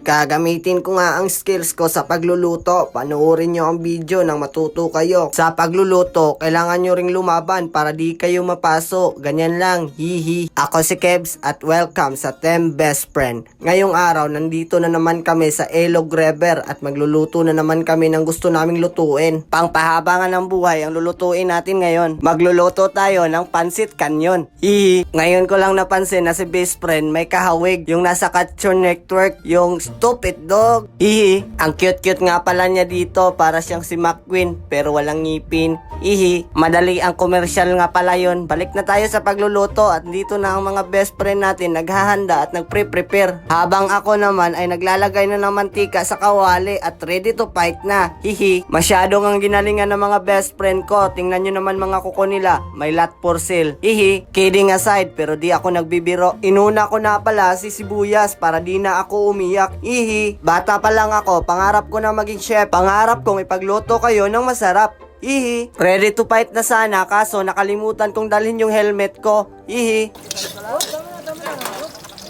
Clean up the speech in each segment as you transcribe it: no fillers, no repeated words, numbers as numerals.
Gagamitin ko nga ang skills ko sa pagluluto. Panoorin nyo ang video nang matuto kayo. Sa pagluluto, kailangan nyo ring lumaban para di kayo mapaso. Ganyan lang, hihi. Ako si Kebs at welcome sa Team Best Friend. Ngayong araw, nandito na naman kami sa Elog River at magluluto na naman kami ng gusto naming lutuin. Pangpahaba nga ng buhay ang lulutuin natin ngayon. Magluluto tayo ng pansit canyon. Hihi. Ngayon ko lang napansin na si Best Friend may kahawig. Yung nasa Cartoon Network, yung stupid dog. Hihi. Ang cute-cute nga pala niya dito, para siyang si McQueen pero walang ngipin. Hihi. Madali ang commercial nga pala yun. Balik na tayo sa pagluluto at dito na ang mga best friend natin naghahanda at nagpre-prepare. Habang ako naman ay naglalagay na ng mantika sa kawali at ready to fight na. Hihi. Masyado ang ginalingan ng mga best friend ko. Tingnan nyo naman mga kuko nila. May lot for sale. Hihi. Kidding aside, pero di ako nagbibiro. Inuna ko na pala si Sibuyas para di na ako umiyak. Hihi. Bata pa lang ako, pangarap ko na maging chef. Pangarap kong ipagluto kayo ng masarap. Hihi. Ready to fight na sana, kaso nakalimutan kong dalhin yung helmet ko. Hihi.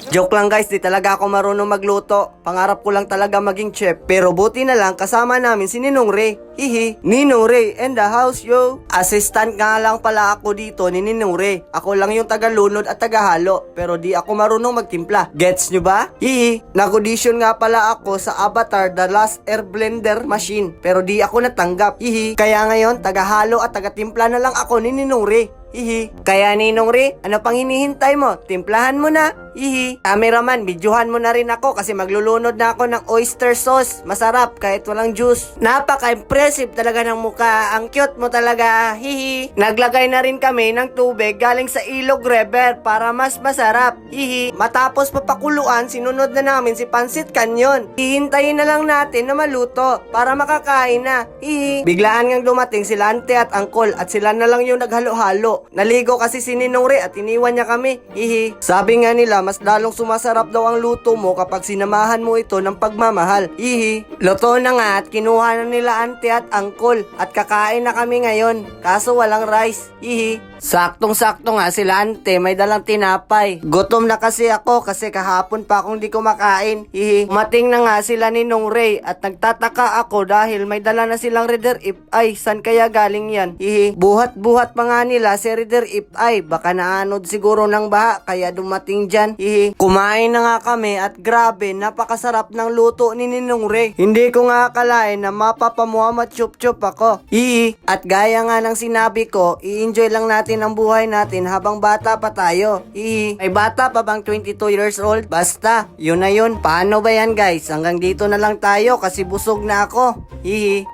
Joke lang guys, di talaga ako marunong magluto. Pangarap ko lang talaga maging chef. Pero buti na lang kasama namin si Ninong Ray. Hihi. Ninong Ray in the house, yo. Assistant nga lang pala ako dito ni Ninong Ray. Ako lang yung tagalunod at tagahalo. Pero di ako marunong magtimpla. Gets nyo ba? Hihi. Nag-audition nga pala ako sa Avatar The Last Airblender Machine. Pero di ako natanggap. Hihi. Kaya ngayon, tagahalo at tagatimpla na lang ako ni Ninong Ray. Hihi. Kaya Ninong Ray, ano pang hinihintay mo? Timplahan mo na. Hihi. Cameraman, videohan mo na rin ako kasi maglulunod na ako ng oyster sauce. Masarap kahit walang juice. Napaka-impressive talaga ng mukha. Ang cute mo talaga. Hihi. Naglagay na rin kami ng tubig galing sa Elog River para mas masarap. Hihi. Matapos papakuluan, sinunod na namin si Pansit Canyon. Hihintayin na lang natin na maluto para makakain na. Hihi. Biglaan ngang dumating sila ante at angkol at sila na lang yung naghalo-halo. Naligo kasi si Ninong Ray at iniwan niya kami. Hihi. Sabi nga nila, mas lalong sumasarap daw ang luto mo kapag sinamahan mo ito ng pagmamahal. Hihi. Luto na nga at kinuha na nila ante at angkol at kakain na kami ngayon. Kaso walang rice. Hihi. Saktong-sakto nga sila ante, may dalang tinapay. Gutom na kasi ako kasi kahapon pa akong di kumakain. Hihi. Umating na nga sila ni Ninong Ray at nagtataka ako dahil may dala na silang Reader If Ay, san kaya galing yan? Hihi. Buhat-buhat pa nga nila si Reader If Ay, baka naanod siguro ng baha kaya dumating dyan. Hihi. Kumain na nga kami at grabe, napakasarap ng luto ni Ninong Ray. Hindi ko nga akalain na mapapamuha chup-chup ako. Hihi. At gaya nga ng sinabi ko, i-enjoy lang natin ang buhay natin habang bata pa tayo. Hihi. May bata pa bang 22 years old? Basta, yun na yun. Paano ba yan guys? Hanggang dito na lang tayo kasi busog na ako. Hihi.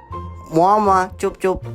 Muama, chup-chup.